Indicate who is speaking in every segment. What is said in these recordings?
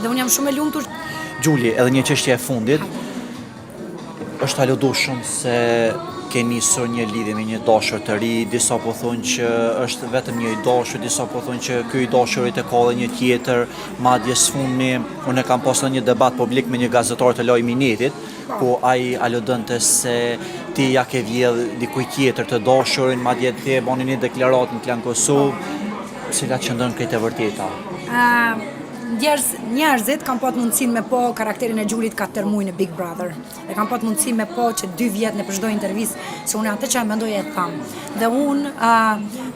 Speaker 1: Dhe unë jam shumë e lumtur.
Speaker 2: Gjuli, edhe një çështje e fundit. Është halodueshëm se ke nisur një lidhje me një dashur të ri, disa po thonë që është vetëm një i dashur, disa po thonë që ky i dashurit e ka edhe një tjetër, madje sfundmi unë kam pasur një debat publik me një gazetar të Lojë Minetit, ku ai aludonte se ti ja ke vjedh dikujt tjetër të dashurin, madje ti e bani një deklaratë në Klan Kosovë, cila qëndron këtë e vërteta.
Speaker 1: Njerëzit kam pat mundësinë me po karakterin e Gjulit 4 muaj në Big Brother. E kam pat mundësinë me po që 2 vjet në për çdo intervistë, se unë atë që mendoj e tham. Dhe unë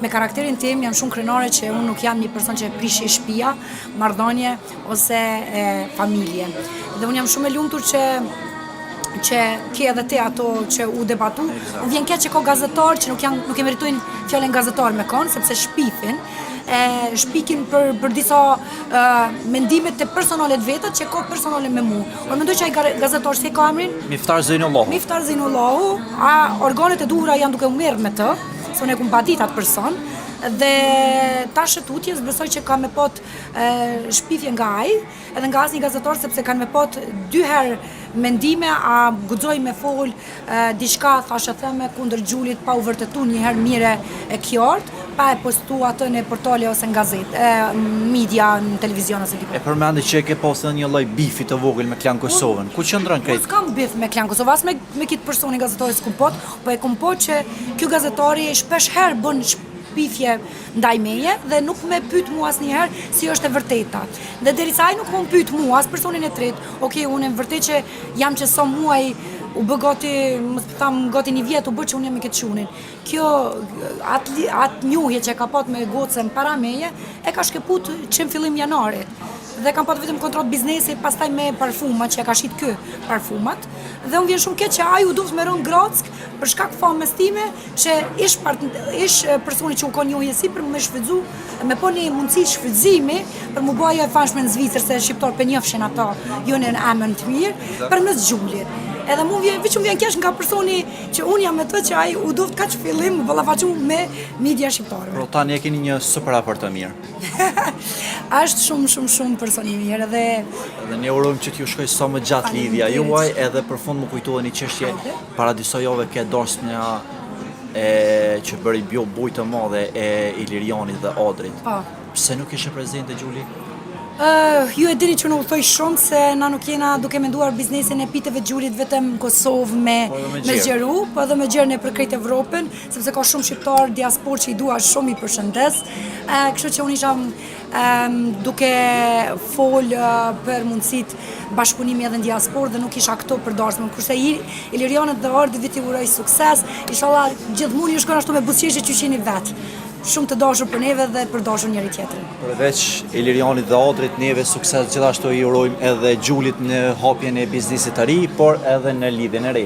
Speaker 1: me karakterin tim jam shumë krenare që unë nuk jam një person që prishi shtëpia, marrëdhënie ose familje. Dhe unë jam shumë e lumtur që ke edhe te ato që u debatu. U vjen keq që ka gazetar që nuk e meritojnë fjalën gazetar me kon, sepse shpikin për disa mendimet të personale të vetat që ka personale me mu. Por mendoj që ai gazetar si e ka emrin?
Speaker 2: Miftar Zeinullahu.
Speaker 1: Miftar Zeinullahu, organet e duhura janë duke u merr me të, se unë e kum padit atë person. Dhe tash tutjes besoj që ka me pot shpifje nga ai, edhe nga asnjë gazetar, sepse kanë me pot 2 herë mendime, a guxoj me fol diçka thashë theme kundër Gjulit pa u vërtetuar një herë mire e kjort, pa e postu atë në portale ose në gazetë, media, në televizion ose diku.
Speaker 2: E përmendi që e ke pasur një lloj bifi të vogël me Klan Kosovën. Ku qëndron këtë?
Speaker 1: Unë s'kam bif me Klan Kosovë, as me këtë personi gazetari s'kum pot, po e kum pot që ky gazetari shpesh herë bën pifje ndaj meje dhe nuk me pyet mua asnjëherë si është e vërteta. Dhe derisa ai nuk më pyet mua as personin e tretë, okay, unë vërtet që jam që sa muaj u bë gati, mos tham gati një vjet u bë që unë jam me këtë çunin. Kjo atë njohje që ka pat me gocën para meje e ka shkëput që në fillim janarit. Dhe kam pat vetëm kontroll biznesi, pastaj me parfuma që ka shit ky parfumat. Dhe unë vjen shumë keq që ai u duft me rën Grock për shkak famës time që ish personi që u ka njohje si për më shfrytzu, me po një mundësi shfrytëzimi për më bëj e famshme në Zvicër se shqiptar pe njofshin ato, jo në emër të mirë për mes Gjulit. Edhe mu vjen keq nga personi që unë jam me të që ai u duft kaq fillim ballafaqu me media shqiptare.
Speaker 2: Por tani e keni një super raport të mirë.
Speaker 1: Është shumë person i mirë dhe
Speaker 2: ne urojmë që t'ju shkojë sa më gjatë lidhja juaj, edhe për fund më kujtohet një çështje para disa javë ke dorsmja që bëri bujë të madhe e Ilirianit dhe Odrit. Pse nuk ishe prezente Gjuli?
Speaker 1: Ju e dini që në u thoj shumë se na nuk jena duke menduar biznesin e piteve Gjulit vetëm në Kosovë me zgjeru, po edhe me gjerë në për krejt Evropën, sepse ka shumë shqiptar diaspor që i dua shumë i përshëndes. Kështu që unë isha duke fol për mundësit bashkëpunimi edhe në diaspor dhe nuk isha këto për darsmën. Kurse Ilirianët dhe Ordit viti uroj sukses, inshallah gjithmonë ju shkon ashtu me buzëqeshje që qeni vetë. Shumë të dashur për neve dhe për dashur njëri tjetrin.
Speaker 2: Përveç Ilirianit dhe Odrit, neve sukses gjithashtu i urojmë edhe Gjulit në hapjen e biznesit të ri, por edhe në lidhjen e re.